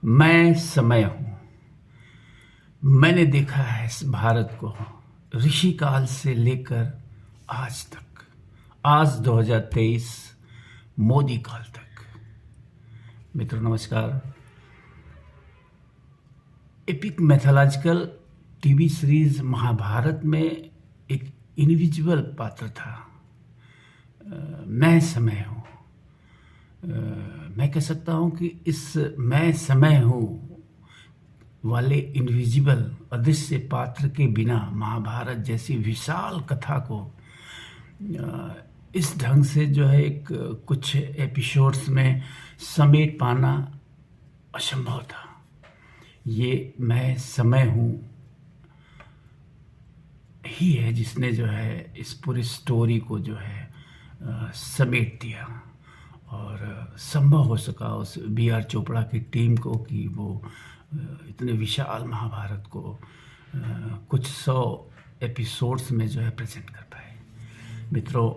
मैं समय हूँ। मैंने देखा है इस भारत को ऋषि काल से लेकर आज तक, आज 2023 मोदी काल तक। मित्रों नमस्कार। Epic mythological TV series Mahabharat में एक इंडिविजुअल पात्र था। मैं समय हूँ। मैं कह सकता हूँ कि इस मैं समय हूँ वाले इनविजिबल अदृश्य पात्र के बिना महाभारत जैसी विशाल कथा को इस ढंग से जो है एक कुछ एपिसोड्स में समेट पाना असंभव था। ये मैं समय हूँ ही है जिसने जो है इस पूरी स्टोरी को जो है समेट दिया और संभव हो सका उस बी.आर. चोपड़ा की टीम को कि वो इतने विशाल महाभारत को कुछ 100 एपिसोड्स में जो है प्रेजेंट कर पाए। मित्रों,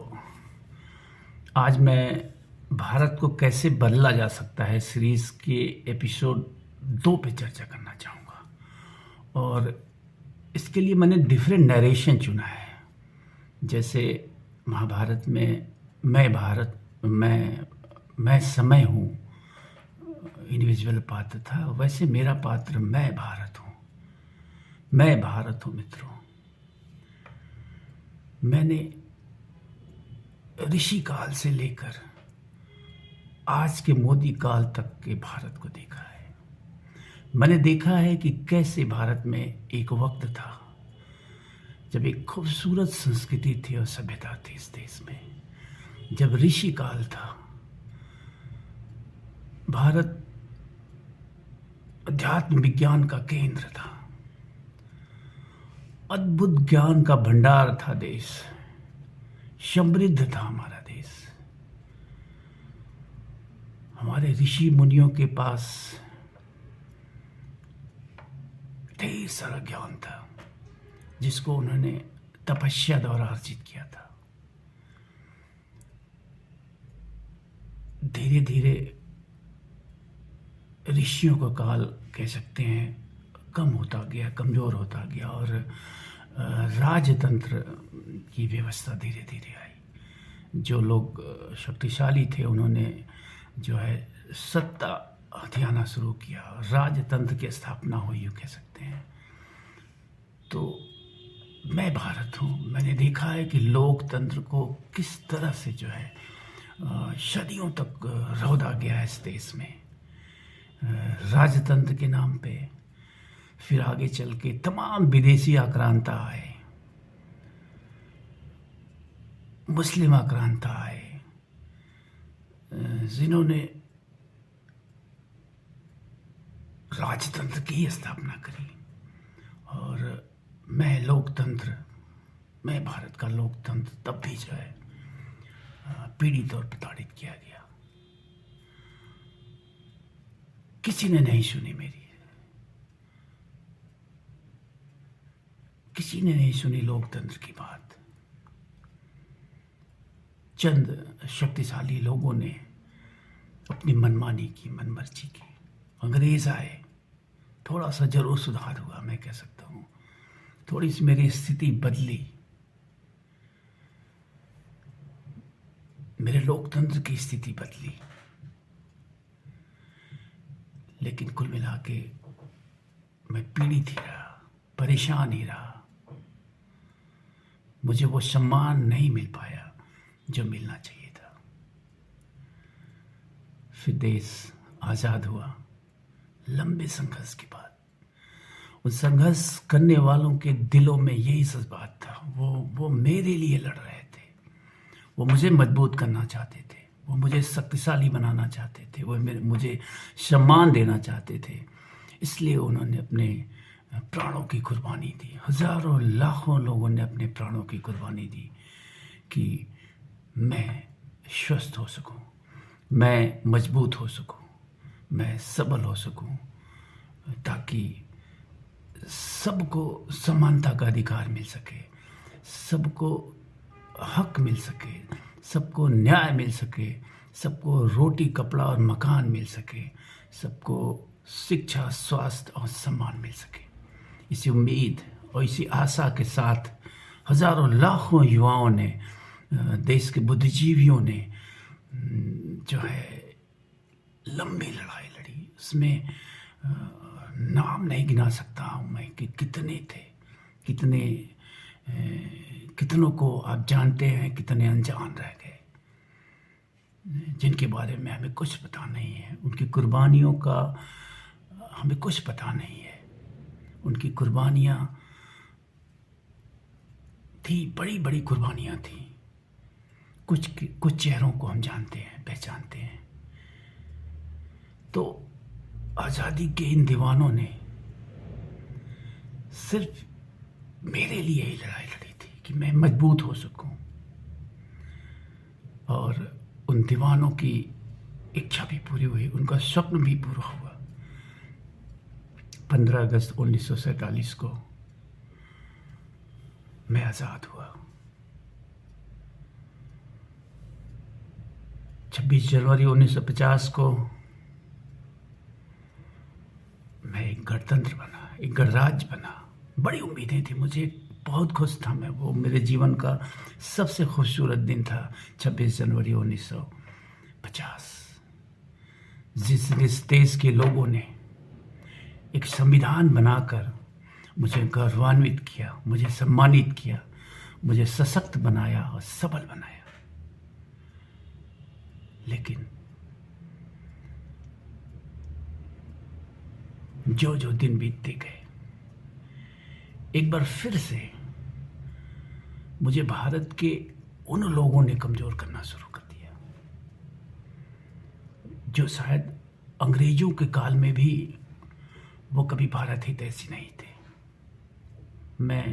आज मैं भारत को कैसे बदला जा सकता है सीरीज़ के एपिसोड 2 पे चर्चा करना चाहूँगा और इसके लिए मैंने डिफरेंट नरेशन चुना है। जैसे महाभारत में मैं समय हूँ इंडिविजुअल पात्र था, वैसे मेरा पात्र मैं भारत हूँ। मैं भारत हूँ मित्रों। मैंने ऋषि काल से लेकर आज के मोदी काल तक के भारत को देखा है। मैंने देखा है कि कैसे भारत में एक वक्त था जब एक खूबसूरत संस्कृति थी और सभ्यता थी इस देश में। जब ऋषि काल था, भारत अध्यात्म विज्ञान का केंद्र था, अद्भुत ज्ञान का भंडार था देश, समृद्ध था हमारा देश। हमारे ऋषि मुनियों के पास ढेर सारा ज्ञान था जिसको उन्होंने तपस्या द्वारा अर्जित किया था। धीरे धीरे ऋषियों का काल कह सकते हैं कम होता गया, कमज़ोर होता गया और राजतंत्र की व्यवस्था धीरे धीरे आई। जो लोग शक्तिशाली थे उन्होंने जो है सत्ता हथियाना शुरू किया, राजतंत्र की स्थापना हुई यूँ कह सकते हैं। तो मैं भारत हूँ। मैंने देखा है कि लोकतंत्र को किस तरह से जो है सदियों तक रौंदा गया है इस देश में राजतंत्र के नाम पे। फिर आगे चल के तमाम विदेशी आक्रांता आए, मुस्लिम आक्रांता आए, जिन्होंने राजतंत्र की स्थापना करी। और मैं लोकतंत्र, मैं भारत का लोकतंत्र तब भी जो है पीड़ित और प्रताड़ित किया गया। किसी ने नहीं सुनी मेरी, किसी ने नहीं सुनी लोकतंत्र की बात। चंद शक्तिशाली लोगों ने अपनी मनमानी की, मनमर्जी की। अंग्रेज आए, थोड़ा सा जरूर सुधार हुआ, मैं कह सकता हूँ थोड़ी सी मेरी स्थिति बदली, मेरे लोकतंत्र की स्थिति बदली। लेकिन कुल मिला के मैं पीड़ित ही रहा, परेशान ही रहा। मुझे वो सम्मान नहीं मिल पाया जो मिलना चाहिए था। फिर देश आज़ाद हुआ लंबे संघर्ष के बाद। उन संघर्ष करने वालों के दिलों में यही सच बात था, वो मेरे लिए लड़ रहे थे। वो मुझे मजबूत करना चाहते थे, वो मुझे शक्तिशाली बनाना चाहते थे, वो मुझे सम्मान देना चाहते थे। इसलिए उन्होंने अपने प्राणों की कुर्बानी दी। हजारों लाखों लोगों ने अपने प्राणों की कुर्बानी दी कि मैं स्वस्थ हो सकूं, मैं मजबूत हो सकूं, मैं सबल हो सकूं, ताकि सबको समानता का अधिकार मिल सके, सबको हक मिल सके, सबको न्याय मिल सके, सबको रोटी कपड़ा और मकान मिल सके, सबको शिक्षा, स्वास्थ्य और सम्मान मिल सके। इसी उम्मीद और इसी आशा के साथ हजारों लाखों युवाओं ने, देश के बुद्धिजीवियों ने जो है लंबी लड़ाई लड़ी। उसमें नाम नहीं गिना सकता हूँ मैं कि कितने थे, कितनों को आप जानते हैं, कितने अनजान रह गए जिनके बारे में हमें कुछ पता नहीं है। उनकी कुर्बानियों का हमें कुछ पता नहीं है। उनकी कुर्बानियाँ थी, बड़ी बड़ी कुर्बानियाँ थी। कुछ चेहरों को हम जानते हैं, पहचानते हैं। तो आज़ादी के इन दीवानों ने सिर्फ मेरे लिए ही लड़ाई लड़ी थी कि मैं मजबूत हो सकूं, और उन दीवानों की इच्छा भी पूरी हुई, उनका स्वप्न भी पूरा हुआ। 15 अगस्त 1947 को मैं आज़ाद हुआ। 26 जनवरी 1950 को मैं एक गणतंत्र बना, एक गणराज्य बना। बड़ी उम्मीदें थी मुझे, बहुत खुश था मैं। वो मेरे जीवन का सबसे खूबसूरत दिन था 26 जनवरी 1950, जिस देश के लोगों ने एक संविधान बनाकर मुझे गौरवान्वित किया, मुझे सम्मानित किया, मुझे सशक्त बनाया और सबल बनाया। लेकिन जो जो दिन बीतते गए, एक बार फिर से मुझे भारत के उन लोगों ने कमजोर करना शुरू कर दिया जो शायद अंग्रेजों के काल में भी वो कभी भारत हित ऐसी नहीं थे। मैं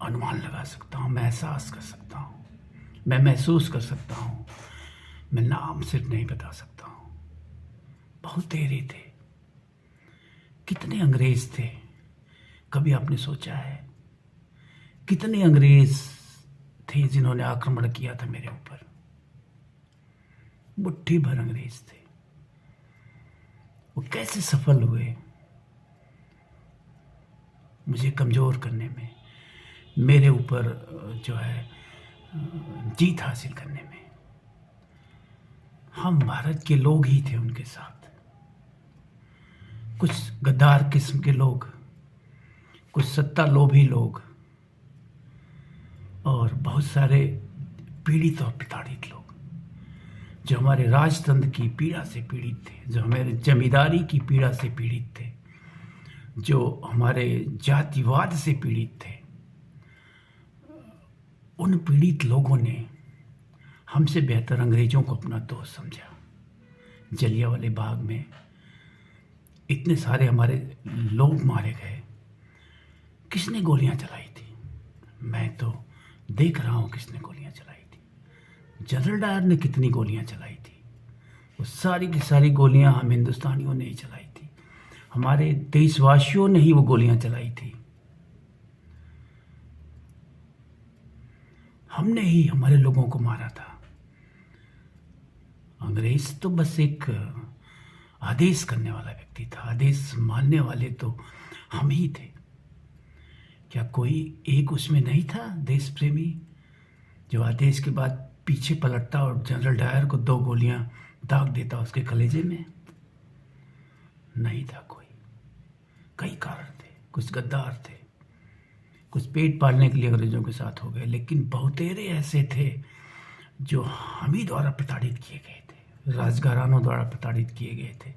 अनुमान लगा सकता हूँ, मैं एहसास कर सकता हूँ, मैं महसूस कर सकता हूँ, मैं नाम सिर्फ नहीं बता सकता हूँ। बहुत तेरे थे, कितने अंग्रेज थे, कभी आपने सोचा है? कितने अंग्रेज थे जिन्होंने आक्रमण किया था मेरे ऊपर? मुट्ठी भर अंग्रेज थे। वो कैसे सफल हुए मुझे कमजोर करने में, मेरे ऊपर जो है जीत हासिल करने में? हम भारत के लोग ही थे उनके साथ। कुछ गद्दार किस्म के लोग, कुछ सत्ता लोभी लोग, और बहुत सारे पीड़ित और प्रताड़ित लोग जो हमारे राजतंत्र की पीड़ा से पीड़ित थे, जो हमारे जमींदारी की पीड़ा से पीड़ित थे, जो हमारे जातिवाद से पीड़ित थे। उन पीड़ित लोगों ने हमसे बेहतर अंग्रेजों को अपना दोस्त समझा। जलियांवाले बाग में इतने सारे हमारे लोग मारे गए। किसने गोलियां चलाई थी? मैं तो देख रहा हूं किसने गोलियां चलाई थी। जनरल डायर ने कितनी गोलियां चलाई थी? वो सारी की सारी गोलियां हम हिंदुस्तानियों ने ही चलाई थी, हमारे देशवासियों ने ही वो गोलियां चलाई थी। हमने ही हमारे लोगों को मारा था। अंग्रेज तो बस एक आदेश करने वाला व्यक्ति था, आदेश मानने वाले तो हम ही थे। क्या कोई एक उसमें नहीं था देश प्रेमी जो आदेश के बाद पीछे पलटता और जनरल डायर को 2 गोलियां दाग देता उसके कलेजे में? नहीं था कोई। कई कारण थे, कुछ गद्दार थे, कुछ पेट पालने के लिए अंग्रेजों के साथ हो गए, लेकिन बहुतेरे ऐसे थे जो हम ही द्वारा प्रताड़ित किए गए थे, राजघरानों द्वारा प्रताड़ित किए गए थे,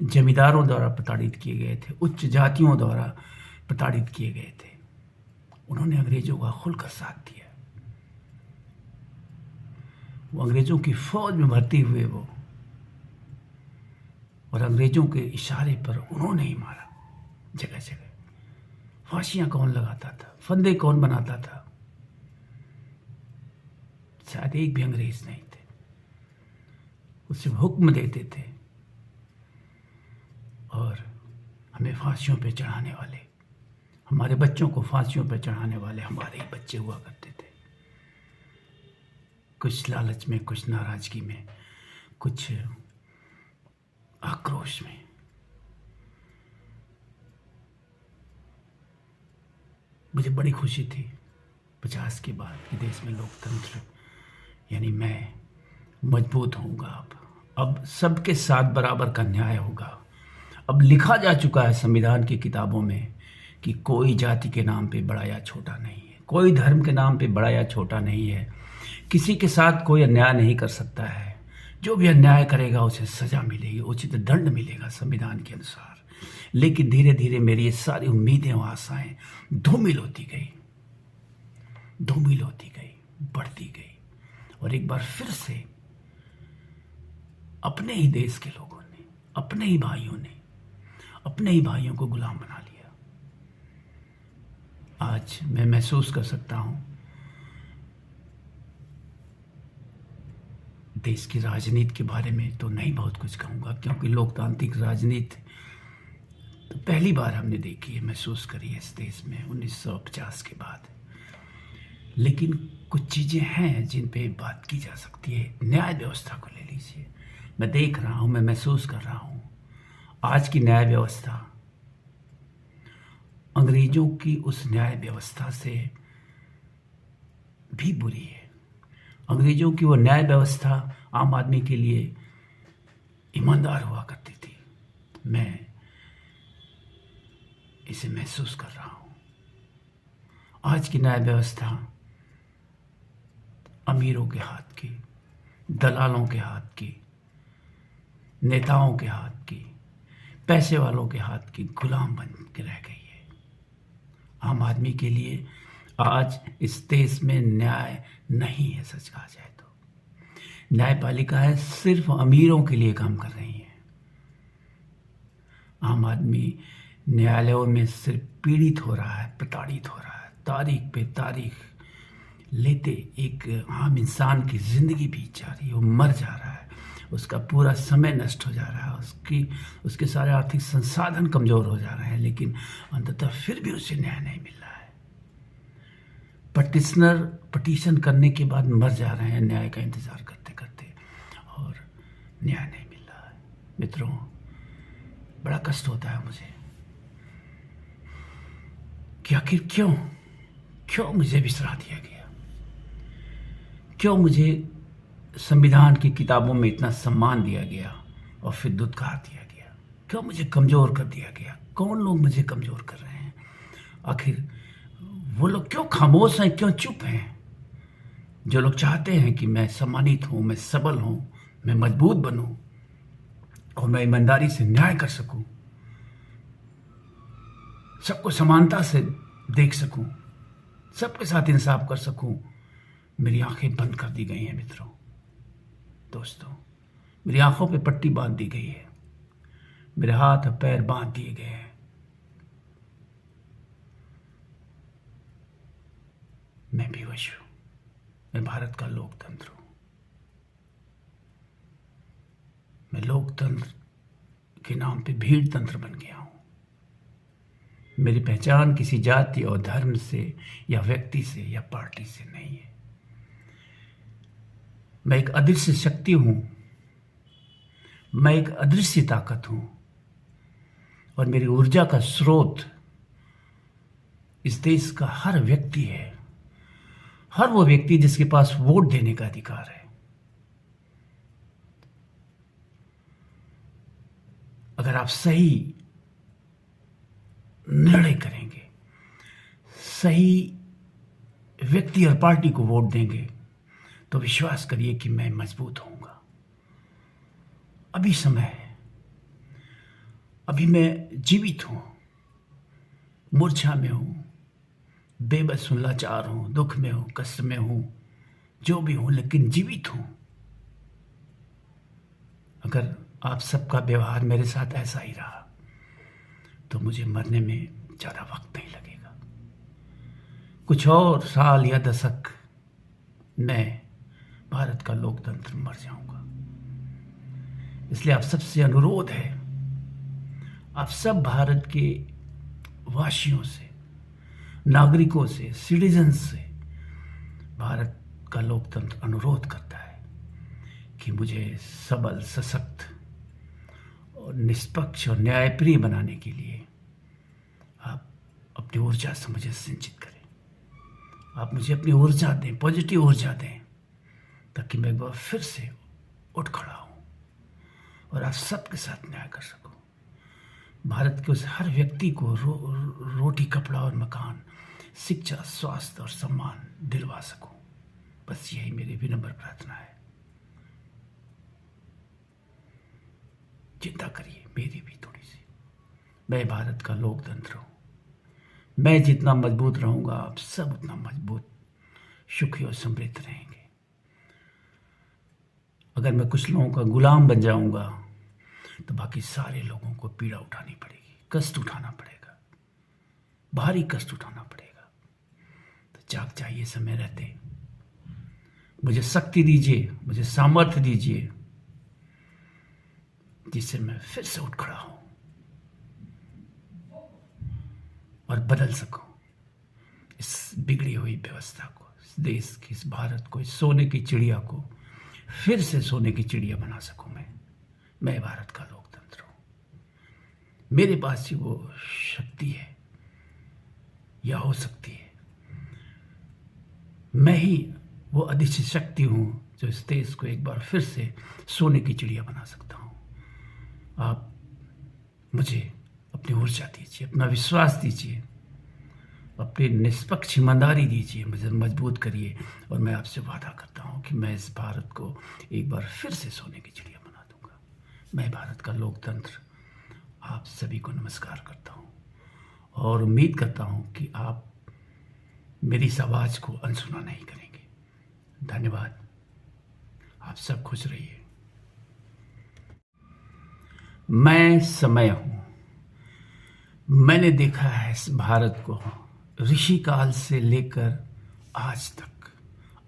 जमींदारों द्वारा प्रताड़ित किए गए थे, उच्च जातियों द्वारा प्रताड़ित किए गए थे। उन्होंने अंग्रेजों का खुलकर साथ दिया। वो अंग्रेजों की फौज में भर्ती हुए वो, और अंग्रेजों के इशारे पर उन्होंने ही मारा जगह जगह। फांसियां कौन लगाता था? फंदे कौन बनाता था? शायद एक भी अंग्रेज नहीं थे। उसे हुक्म देते थे और हमें फांसियों पे चढ़ाने वाले, हमारे बच्चों को फांसियों पे चढ़ाने वाले हमारे ही बच्चे हुआ करते थे। कुछ लालच में, कुछ नाराजगी में कुछ आक्रोश में। मुझे बड़ी खुशी थी 50 के बाद कि देश में लोकतंत्र यानी मैं मजबूत होऊंगा। अब सबके साथ बराबर का न्याय होगा। अब लिखा जा चुका है संविधान की किताबों में कि कोई जाति के नाम पे बड़ा या छोटा नहीं है, कोई धर्म के नाम पे बड़ा या छोटा नहीं है, किसी के साथ कोई अन्याय नहीं कर सकता है। जो भी अन्याय करेगा उसे सजा मिलेगी, उचित दंड मिलेगा संविधान के अनुसार। लेकिन धीरे धीरे मेरी ये सारी उम्मीदें और आशाएं धूमिल होती गई, बढ़ती गई। और एक बार फिर से अपने ही देश के लोगों ने, अपने ही भाइयों को गुलाम बना लिया। आज मैं महसूस कर सकता हूं देश की राजनीति के बारे में तो नहीं बहुत कुछ कहूंगा, क्योंकि लोकतांत्रिक राजनीति तो पहली बार हमने देखी है, महसूस करी है इस देश में 1950 के बाद। लेकिन कुछ चीज़ें हैं जिन पे बात की जा सकती है। न्याय व्यवस्था को ले लीजिए, मैं देख रहा हूँ, मैं महसूस कर रहा हूँ आज की न्याय व्यवस्था अंग्रेजों की उस न्याय व्यवस्था से भी बुरी है। अंग्रेजों की वो न्याय व्यवस्था आम आदमी के लिए ईमानदार हुआ करती थी। मैं इसे महसूस कर रहा हूं। आज की न्याय व्यवस्था अमीरों के हाथ की, दलालों के हाथ की, नेताओं के हाथ की, पैसे वालों के हाथ की गुलाम बन के रह गई है। आम आदमी के लिए आज इस देश में न्याय नहीं है। सच कहा जाए तो न्यायपालिकाएं सिर्फ अमीरों के लिए काम कर रही हैं। आम आदमी न्यायालयों में सिर्फ पीड़ित हो रहा है, प्रताड़ित हो रहा है, तारीख पे तारीख लेते एक आम इंसान की जिंदगी बीत जा रही है, वो मर जा रहा है, उसका पूरा समय नष्ट हो जा रहा है, उसके सारे आर्थिक संसाधन कमजोर हो जा रहे हैं, लेकिन अंततः फिर भी उसे न्याय नहीं मिल रहा है। पटिशन करने के बाद मर जा रहे हैं न्याय का इंतजार करते करते, और न्याय नहीं मिल रहा है। मित्रों, बड़ा कष्ट होता है मुझे कि आखिर क्यों मुझे बिसरा दिया गया, क्यों मुझे संविधान की किताबों में इतना सम्मान दिया गया और फिर दुत्कार दिया गया, क्यों मुझे कमजोर कर दिया गया। कौन लोग मुझे कमजोर कर रहे हैं? आखिर वो लोग क्यों खामोश हैं, क्यों चुप हैं? जो लोग चाहते हैं कि मैं सम्मानित हूं, मैं सबल हूं, मैं मजबूत बनूं और मैं ईमानदारी से न्याय कर सकूं, सबको समानता से देख सकूं, सबके साथ इंसाफ कर सकूं, मेरी आंखें बंद कर दी गई हैं। मित्रों, दोस्तों, मेरी आंखों पे पट्टी बांध दी गई है, मेरे हाथ और पैर बांध दिए गए हैं। मैं बेहोश हूं। मैं भारत का लोकतंत्र हूं। मैं लोकतंत्र के नाम पे भीड़ तंत्र बन गया हूं। मेरी पहचान किसी जाति और धर्म से या व्यक्ति से या पार्टी से नहीं है। मैं एक अदृश्य शक्ति हूं, मैं एक अदृश्य ताकत हूं, और मेरी ऊर्जा का स्रोत इस देश का हर व्यक्ति है, हर वो व्यक्ति जिसके पास वोट देने का अधिकार है। अगर आप सही निर्णय करेंगे, सही व्यक्ति और पार्टी को वोट देंगे, तो विश्वास करिए कि मैं मजबूत होऊंगा। अभी समय है, अभी मैं जीवित हूं, मूर्छा में हूं, बेबस हूं, लाचार हूं, दुख में हूं, कष्ट में हूं, जो भी हूं, लेकिन जीवित हूं। अगर आप सबका व्यवहार मेरे साथ ऐसा ही रहा तो मुझे मरने में ज्यादा वक्त नहीं लगेगा। कुछ और साल या दशक मैं भारत का लोकतंत्र मर जाऊंगा। इसलिए आप सबसे अनुरोध है, आप सब भारत के वासियों से, नागरिकों से, सिटीजन से भारत का लोकतंत्र अनुरोध करता है कि मुझे सबल, सशक्त और निष्पक्ष और न्यायप्रिय बनाने के लिए आप अपनी ऊर्जा से मुझे सिंचित करें। आप मुझे अपनी ऊर्जा दें, पॉजिटिव ऊर्जा दें, ताकि मैं एक बार फिर से उठ खड़ा हूँ और आप सबके साथ न्याय कर सकूँ। भारत के उस हर व्यक्ति को रोटी, कपड़ा और मकान, शिक्षा, स्वास्थ्य और सम्मान दिलवा सकूँ। बस यही मेरी विनम्र प्रार्थना है। चिंता करिए मेरी भी थोड़ी सी। मैं भारत का लोकतंत्र हूँ। मैं जितना मजबूत रहूंगा, आप सब उतना मजबूत, सुखी और समृद्ध रहेंगे। अगर मैं कुछ लोगों का गुलाम बन जाऊंगा तो बाकी सारे लोगों को पीड़ा उठानी पड़ेगी, कष्ट उठाना पड़ेगा, भारी कष्ट उठाना पड़ेगा। तो जाग जाइए समय रहते। मुझे शक्ति दीजिए, मुझे सामर्थ्य दीजिए, जिससे मैं फिर से उठ खड़ा हूं और बदल सकूं इस बिगड़ी हुई व्यवस्था को, इस देश की, इस भारत को, इस सोने की चिड़िया को फिर से सोने की चिड़िया बना सकूं। मैं भारत का लोकतंत्र हूं। मेरे पास ही वो शक्ति है, या हो सकती है। मैं ही वो अदृश्य शक्ति हूं जो इस देश को एक बार फिर से सोने की चिड़िया बना सकता हूं। आप मुझे अपनी ऊर्जा दीजिए, अपना विश्वास दीजिए, अपनी निष्पक्ष ईमानदारी दीजिए, मुझे मजबूत करिए। और मैं आपसे वादा करता हूं कि मैं इस भारत को एक बार फिर से सोने की चिड़िया बना दूंगा। मैं भारत का लोकतंत्र आप सभी को नमस्कार करता हूं और उम्मीद करता हूं कि आप मेरी इस आवाज को अनसुना नहीं करेंगे। धन्यवाद। आप सब खुश रहिए। मैं समय हूं। मैंने देखा है इस भारत को ऋषि काल से लेकर आज तक,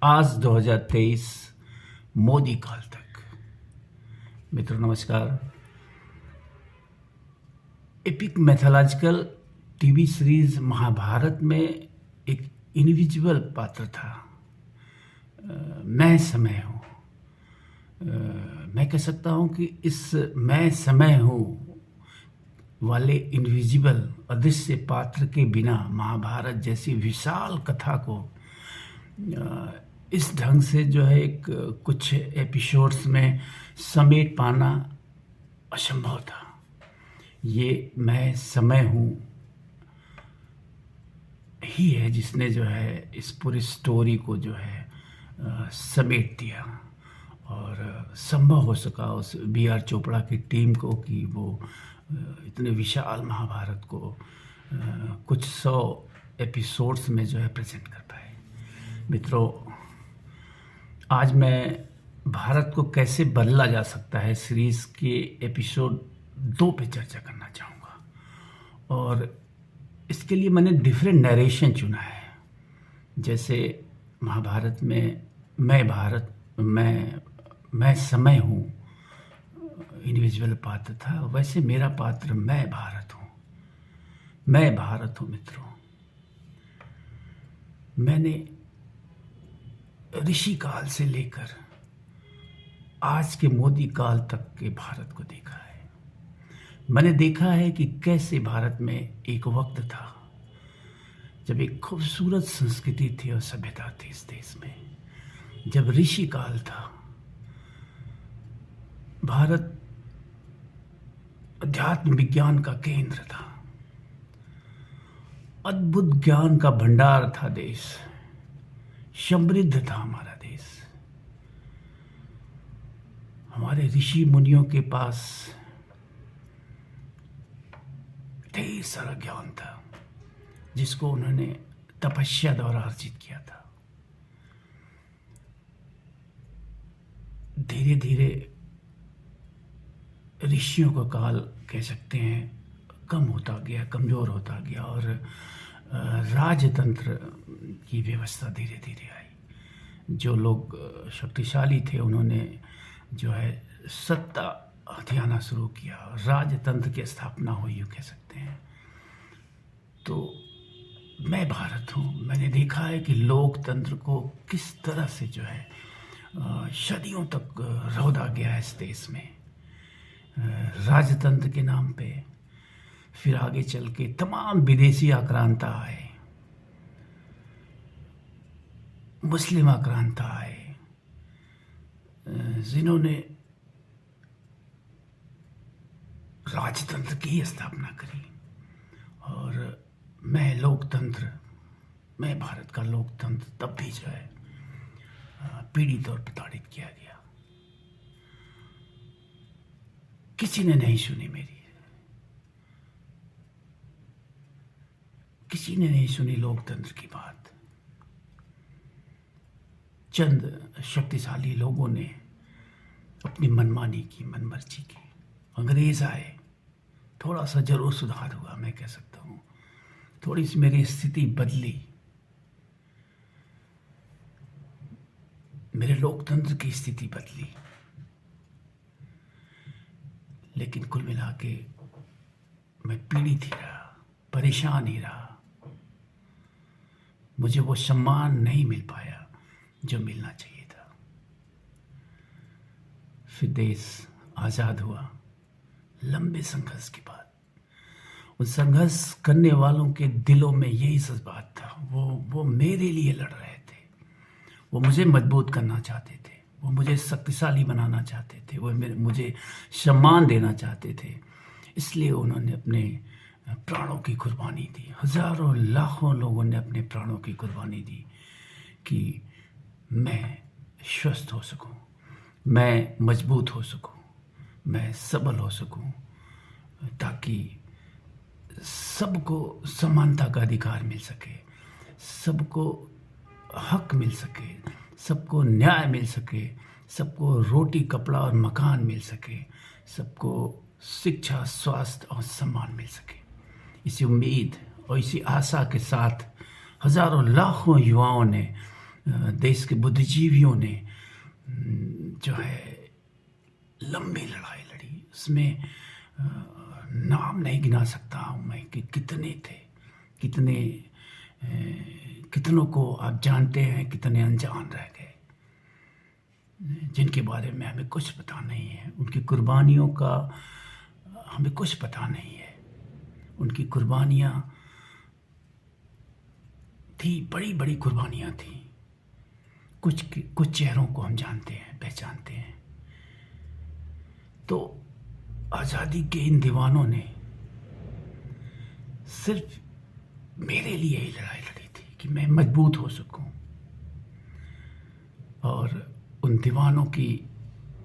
आज 2023 मोदी काल तक। मित्रों नमस्कार। Epic mythological TV series Mahabharat में एक इंडिविजुअल पात्र था। मैं समय हूं। मैं कह सकता हूं कि इस मैं समय हूं वाले इनविजिबल अदृश्य पात्र के बिना महाभारत जैसी विशाल कथा को इस ढंग से जो है एक कुछ एपिसोड्स में समेट पाना असंभव था। ये मैं समय हूँ ही है जिसने जो है इस पूरी स्टोरी को जो है समेट दिया और संभव हो सका उस B.R. चोपड़ा की टीम को कि वो इतने विशाल महाभारत को कुछ 100 एपिसोड्स में जो है प्रेजेंट कर पाए। मित्रों, आज मैं भारत को कैसे बदला जा सकता है सीरीज के एपिसोड 2 पे चर्चा करना चाहूँगा। और इसके लिए मैंने डिफरेंट नरेशन चुना है। जैसे महाभारत में मैं समय हूँ इंडिविजुअल पात्र था, वैसे मेरा पात्र मैं भारत हूँ। मैं भारत हूँ मित्रों। मैंने ऋषि काल से लेकर आज के मोदी काल तक के भारत को देखा है। मैंने देखा है कि कैसे भारत में एक वक्त था जब एक खूबसूरत संस्कृति थी और सभ्यता थी इस देश में। जब ऋषि काल था, भारत अध्यात्म विज्ञान का केंद्र था, अद्भुत ज्ञान का भंडार था देश, समृद्ध था हमारा देश। हमारे ऋषि मुनियों के पास ढेर सारा ज्ञान था जिसको उन्होंने तपस्या द्वारा अर्जित किया था। धीरे धीरे ऋषियों का काल कह सकते हैं कम होता गया, कमज़ोर होता गया और राजतंत्र की व्यवस्था धीरे धीरे आई। जो लोग शक्तिशाली थे उन्होंने जो है सत्ता हथियाना शुरू किया, राजतंत्र की स्थापना हुई यूँ कह सकते हैं। तो मैं भारत हूँ। मैंने देखा है कि लोकतंत्र को किस तरह से जो है सदियों तक रौंदा गया इस देश में राजतंत्र के नाम पे। फिर आगे चल के तमाम विदेशी आक्रांता आए, मुस्लिम आक्रांता आए, जिन्होंने राजतंत्र की स्थापना करी। और मैं भारत का लोकतंत्र तब भी जो है पीड़ित और प्रताड़ित किया गया। किसी ने नहीं सुनी मेरी, किसी ने नहीं सुनी लोकतंत्र की बात। चंद शक्तिशाली लोगों ने अपनी मनमानी की, मनमर्जी की। अंग्रेज आए, थोड़ा सा जरूर सुधार हुआ, मैं कह सकता हूँ। थोड़ी सी मेरी स्थिति बदली, मेरे लोकतंत्र की स्थिति बदली, लेकिन कुल मिला के मैं पीड़ित ही रहा, परेशान ही रहा। मुझे वो सम्मान नहीं मिल पाया जो मिलना चाहिए था। फिर देश आज़ाद हुआ लंबे संघर्ष के बाद। उन संघर्ष करने वालों के दिलों में यही जज्बात था। वो मेरे लिए लड़ रहे थे, वो मुझे मजबूत करना चाहते थे, वो मुझे शक्तिशाली बनाना चाहते थे, वो मुझे सम्मान देना चाहते थे। इसलिए उन्होंने अपने प्राणों की कुर्बानी दी। हजारों लाखों लोगों ने अपने प्राणों की कुर्बानी दी कि मैं स्वस्थ हो सकूं, मैं मजबूत हो सकूं, मैं सबल हो सकूं, ताकि सबको समानता का अधिकार मिल सके, सबको हक मिल सके, सबको न्याय मिल सके, सबको रोटी, कपड़ा और मकान मिल सके, सबको शिक्षा, स्वास्थ्य और सम्मान मिल सके। इसी उम्मीद और इसी आशा के साथ हजारों लाखों युवाओं ने, देश के बुद्धिजीवियों ने जो है लंबी लड़ाई लड़ी। उसमें नाम नहीं गिना सकता हूँ मैं कि कितने थे, कितनों को आप जानते हैं, कितने अनजान रह गए, जिनके बारे में हमें कुछ पता नहीं है। उनकी कुर्बानियों का हमें कुछ पता नहीं है। उनकी कुर्बानियाँ थी, बड़ी बड़ी कुर्बानियाँ थी। कुछ चेहरों को हम जानते हैं, पहचानते हैं। तो आज़ादी के इन दीवानों ने सिर्फ मेरे लिए ही लड़ाई लड़ी थी कि मैं मजबूत हो सकूं, और उन दीवानों की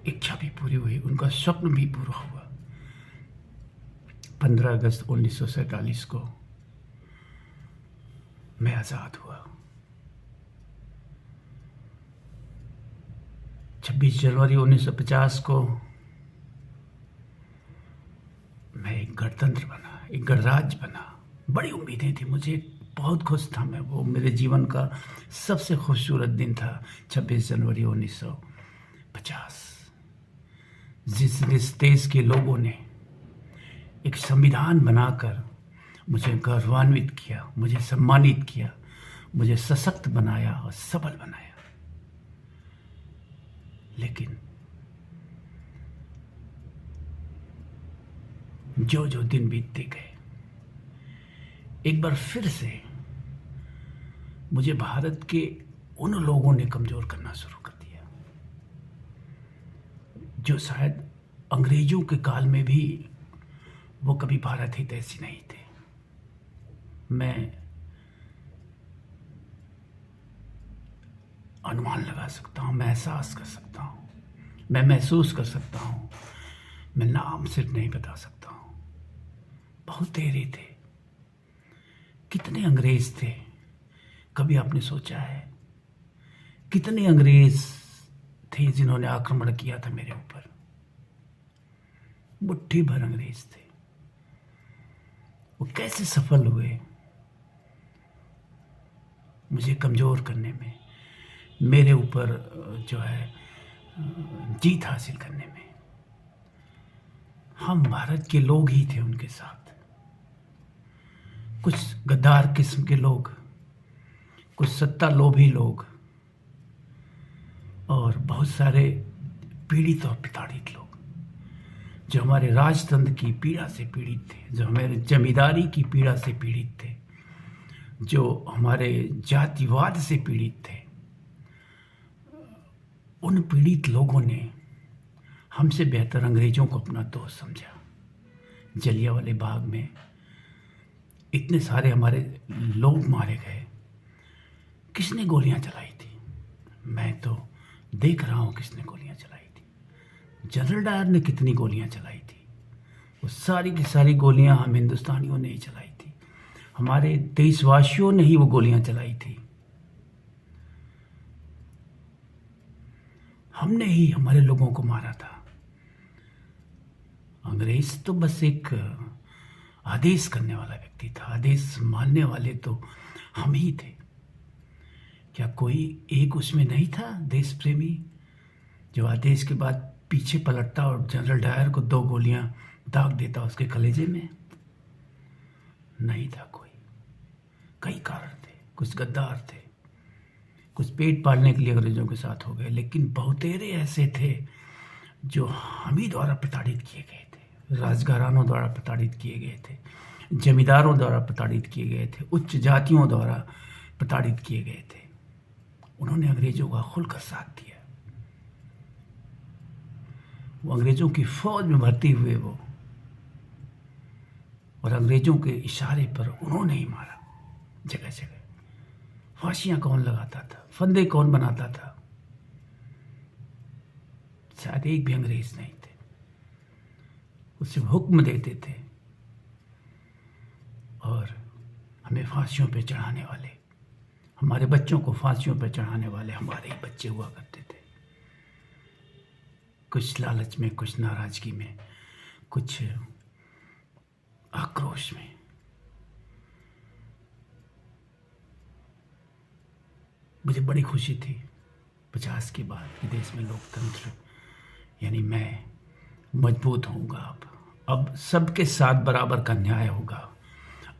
इच्छा भी पूरी हुई, उनका स्वप्न भी पूरा हुआ। 15 अगस्त 1947 को मैं आज़ाद हुआ। 26 जनवरी 1950 को मैं एक गणतंत्र बना, एक गणराज्य बना। बड़ी उम्मीदें थी मुझे, बहुत खुश था मैं। वो मेरे जीवन का सबसे खूबसूरत दिन था 26 जनवरी 1950, जिस देश के लोगों ने एक संविधान बनाकर मुझे गौरवान्वित किया, मुझे सम्मानित किया, मुझे सशक्त बनाया और सबल बनाया। लेकिन जो जो दिन बीतते गए, एक बार फिर से मुझे भारत के उन लोगों ने कमजोर करना शुरू कर दिया जो शायद अंग्रेजों के काल में भी वो कभी भारत हित ऐसी नहीं थे। मैं अनुमान लगा सकता हूँ, मैं एहसास कर सकता हूँ, मैं महसूस कर सकता हूँ, मैं नाम सिर्फ नहीं बता सकता हूँ। बहुत तेरे थे, कितने अंग्रेज थे, कभी आपने सोचा है? कितने अंग्रेज थे जिन्होंने आक्रमण किया था मेरे ऊपर? मुट्ठी भर अंग्रेज थे। वो कैसे सफल हुए मुझे कमजोर करने में, मेरे ऊपर जो है जीत हासिल करने में? हम भारत के लोग ही थे उनके साथ। कुछ गद्दार किस्म के लोग, कुछ सत्ता लोभी लोग, और बहुत सारे पीड़ित और प्रताड़ित लोग जो हमारे राजतंत्र की पीड़ा से पीड़ित थे, जो हमारे जमींदारी की पीड़ा से पीड़ित थे, जो हमारे जातिवाद से पीड़ित थे, उन पीड़ित लोगों ने हमसे बेहतर अंग्रेजों को अपना दोस्त समझा। जलियांवाले बाग में इतने सारे हमारे लोग मारे गए, किसने गोलियां चलाई थी? मैं तो देख रहा हूं किसने गोलियां चलाई थी। जनरल डायर ने कितनी गोलियां चलाई थी? वो सारी की सारी गोलियां हम हिंदुस्तानियों ने ही चलाई थी, हमारे देशवासियों ने ही वो गोलियां चलाई थी। हमने ही हमारे लोगों को मारा था। अंग्रेज तो बस एक आदेश करने वाला व्यक्ति था, आदेश मानने वाले तो हम ही थे। क्या कोई एक उसमें नहीं था देश प्रेमी जो आदेश के बाद पीछे पलटता और जनरल डायर को 2 गोलियां दाग देता उसके कलेजे में? नहीं था कोई। कई कारण थे, कुछ गद्दार थे, कुछ पेट पालने के लिए अंग्रेजों के साथ हो गए, लेकिन बहुतेरे ऐसे थे जो हम ही द्वारा प्रताड़ित किए गए थे, राजघरानों द्वारा प्रताड़ित किए गए थे, जमींदारों द्वारा प्रताड़ित किए गए थे, उच्च जातियों द्वारा प्रताड़ित किए गए थे। उन्होंने अंग्रेजों का खुलकर साथ दिया। वो अंग्रेजों की फौज में भर्ती हुए वो, और अंग्रेजों के इशारे पर उन्होंने ही मारा जगह जगह। फांसियां कौन लगाता था, फंदे कौन बनाता था? शायद एक भी अंग्रेज नहीं थे। उसे हुक्म देते थे और हमें फांसियों पे चढ़ाने वाले, हमारे बच्चों को फांसियों पे चढ़ाने वाले हमारे ही बच्चे हुआ करते थे। कुछ लालच में, कुछ नाराजगी में, कुछ आक्रोश में। मुझे बड़ी खुशी थी 50 के बाद कि देश में लोकतंत्र यानी मैं मजबूत होऊंगा। अब सबके साथ बराबर का न्याय होगा।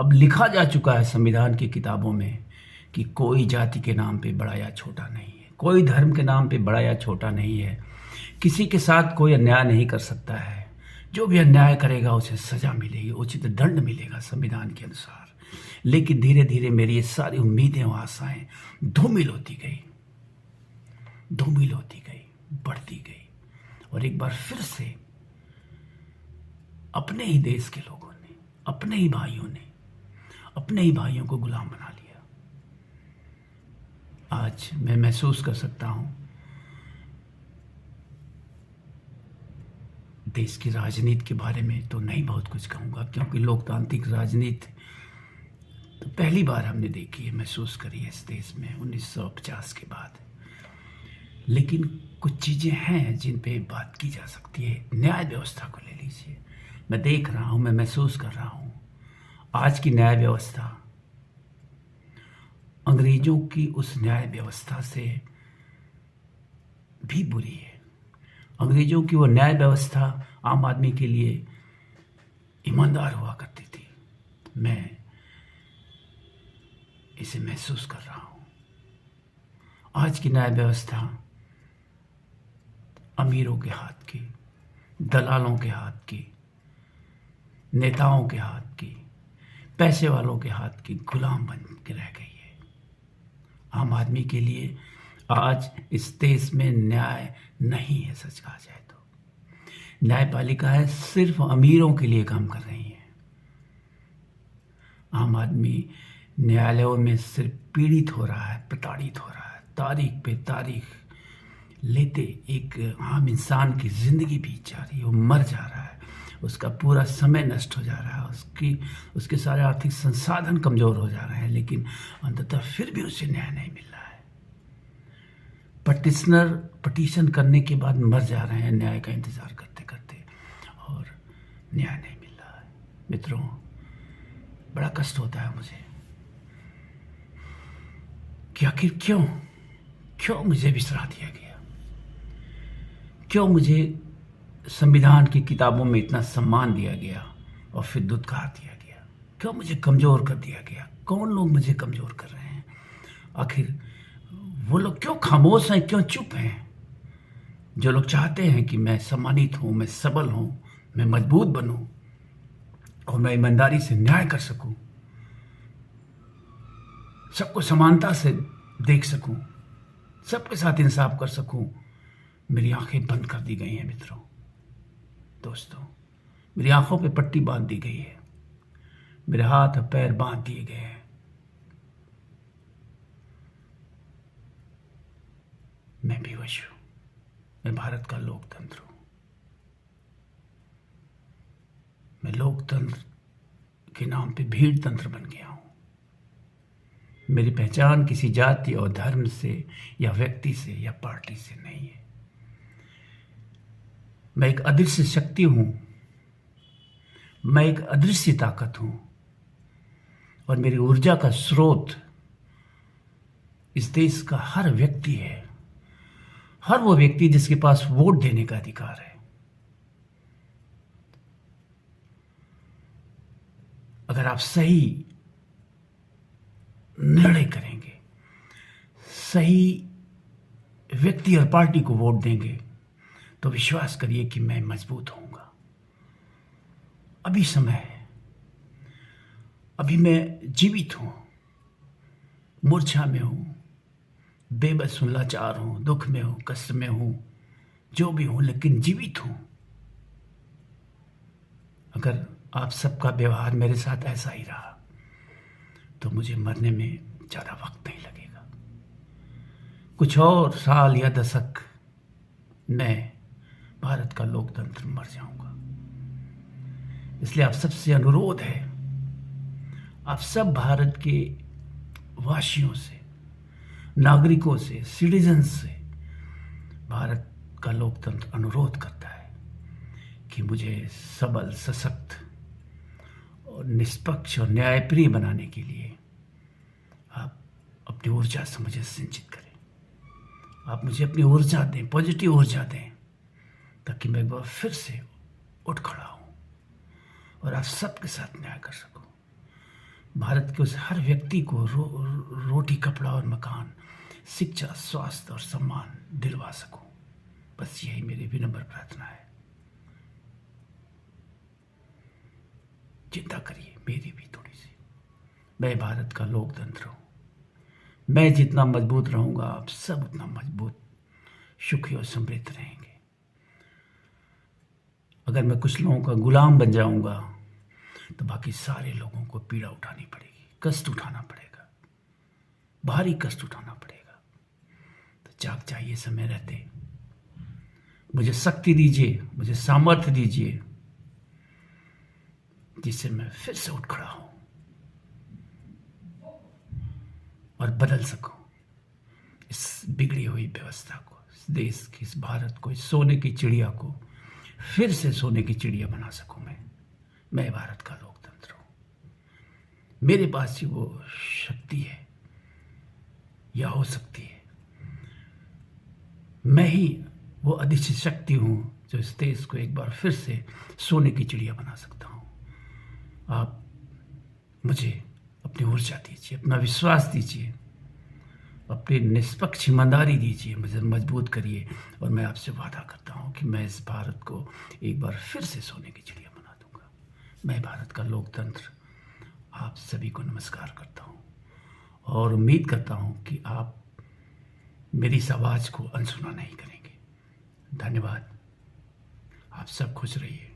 अब लिखा जा चुका है संविधान की किताबों में कि कोई जाति के नाम पे बड़ा या छोटा नहीं है, कोई धर्म के नाम पे बड़ा या छोटा नहीं है, किसी के साथ कोई अन्याय नहीं कर सकता है। जो भी अन्याय करेगा उसे सजा मिलेगी, उचित दंड मिलेगा संविधान के अनुसार। लेकिन धीरे धीरे मेरी ये सारी उम्मीदें और आशाएं धूमिल होती गई, धूमिल होती गई, बढ़ती गई, और एक बार फिर से अपने ही देश के लोगों ने, अपने ही भाइयों ने, अपने ही भाइयों को गुलाम बना लिया। आज मैं महसूस कर सकता हूं देश की राजनीति के बारे में तो नहीं बहुत कुछ कहूंगा, क्योंकि लोकतांत्रिक राजनीति तो पहली बार हमने देखी है, महसूस करी है इस देश में 1950 के बाद। लेकिन कुछ चीज़ें हैं जिन पे बात की जा सकती है। न्याय व्यवस्था को ले लीजिए, मैं देख रहा हूँ, मैं महसूस कर रहा हूँ आज की न्याय व्यवस्था अंग्रेजों की उस न्याय व्यवस्था से भी बुरी है। अंग्रेजों की वो न्याय व्यवस्था आम आदमी के लिए ईमानदार हुआ करती थी। मैं इसे महसूस कर रहा हूं। आज की न्याय व्यवस्था अमीरों के हाथ की, दलालों के हाथ की, नेताओं के हाथ की, पैसे वालों के हाथ की गुलाम बन के रह गई है। आम आदमी के लिए आज इस देश में न्याय नहीं है। सच कहा जाए तो न्यायपालिकाएं सिर्फ अमीरों के लिए काम कर रही हैं। आम आदमी न्यायालयों में सिर्फ पीड़ित हो रहा है, प्रताड़ित हो रहा है, तारीख पे तारीख लेते एक आम इंसान की जिंदगी बीत जा रही है, वो मर जा रहा है, उसका पूरा समय नष्ट हो जा रहा है, उसके सारे आर्थिक संसाधन कमजोर हो जा रहे हैं, लेकिन अंततः फिर भी उसे न्याय नहीं मिल रहा है। पटिशनर पटिशन करने के बाद मर जा रहे हैं न्याय का इंतजार करते करते, और न्याय नहीं मिल रहा है। मित्रों, बड़ा कष्ट होता है मुझे कि आखिर क्यों मुझे बिसरा दिया गया, क्यों मुझे संविधान की किताबों में इतना सम्मान दिया गया और फिर दुत्कार दिया गया, क्यों मुझे कमज़ोर कर दिया गया। कौन लोग मुझे कमज़ोर कर रहे हैं? आखिर वो लोग क्यों खामोश हैं, क्यों चुप हैं? जो लोग चाहते हैं कि मैं सम्मानित हूं, मैं सबल हूं, मैं मजबूत बनूं और मैं ईमानदारी से न्याय कर सकूं, सबको समानता से देख सकूं, सबके साथ इंसाफ कर सकूं, मेरी आंखें बंद कर दी गई हैं मित्रों, दोस्तों। मेरी आंखों पे पट्टी बांध दी गई है, मेरे हाथ और पैर बांध दिए गए हैं। मैं बेवश हूं। मैं भारत का लोकतंत्र हूं। मैं लोकतंत्र के नाम पे भीड़ तंत्र बन गया हूं। मेरी पहचान किसी जाति और धर्म से या व्यक्ति से या पार्टी से नहीं है। मैं एक अदृश्य शक्ति हूं। मैं एक अदृश्य ताकत हूं और मेरी ऊर्जा का स्रोत इस देश का हर व्यक्ति है, हर वो व्यक्ति जिसके पास वोट देने का अधिकार है। अगर आप सही निर्णय करेंगे, सही व्यक्ति और पार्टी को वोट देंगे, तो विश्वास करिए कि मैं मजबूत होऊंगा। अभी समय है, अभी मैं जीवित हूं, मूर्छा में हूं, बेबस हूं, लाचार हूं, दुख में हूं, कष्ट में हूं, जो भी हूं, लेकिन जीवित हूं। अगर आप सबका व्यवहार मेरे साथ ऐसा ही रहा तो मुझे मरने में ज्यादा वक्त नहीं लगेगा। कुछ और साल या दशक मैं भारत का लोकतंत्र मर जाऊंगा। इसलिए आप सबसे अनुरोध है, आप सब भारत के वासियों से, नागरिकों से, सिटीजन्स से भारत का लोकतंत्र अनुरोध करता है कि मुझे सबल, सशक्त और निष्पक्ष और न्यायप्रिय बनाने के लिए आप अपनी ऊर्जा से मुझे सिंचित करें। आप मुझे अपनी ऊर्जा दें, पॉजिटिव ऊर्जा दें, ताकि मैं एक बार फिर से उठ खड़ा हूं और आप सबके साथ न्याय कर सकूं। भारत के उस हर व्यक्ति को रोटी, कपड़ा और मकान, शिक्षा, स्वास्थ्य और सम्मान दिलवा सकूं। बस यही मेरी विनम्र प्रार्थना है। चिंता करिए मेरी भी थोड़ी सी। मैं भारत का लोकतंत्र हूं। मैं जितना मजबूत रहूंगा, आप सब उतना मजबूत, सुखी और समृद्ध रहेंगे। अगर मैं कुछ लोगों का गुलाम बन जाऊंगा तो बाकी सारे लोगों को पीड़ा उठानी पड़ेगी, कष्ट उठाना पड़ेगा, भारी कष्ट उठाना पड़ेगा। तो जाग जाइए समय रहते। मुझे शक्ति दीजिए, मुझे सामर्थ्य दीजिए, जिससे मैं फिर से उठ खड़ा हूं और बदल सकूं इस बिगड़ी हुई व्यवस्था को, इस देश की, इस भारत को, इस सोने की चिड़िया को फिर से सोने की चिड़िया बना सकूं। मैं भारत का लोकतंत्र हूं। मेरे पास ही वो शक्ति है, या हो सकती है। मैं ही वो अदृश्य शक्ति हूं जो इस देश को एक बार फिर से सोने की चिड़िया बना सकता हूं। आप मुझे अपनी ऊर्जा दीजिए, अपना विश्वास दीजिए, अपनी निष्पक्ष ईमानदारी दीजिए, मुझे मजबूत करिए और मैं आपसे वादा करता हूं कि मैं इस भारत को एक बार फिर से सोने की चिड़िया बना दूंगा। मैं भारत का लोकतंत्र आप सभी को नमस्कार करता हूं और उम्मीद करता हूं कि आप मेरी इस आवाज़ को अनसुना नहीं करेंगे। धन्यवाद। आप सब खुश रहिए।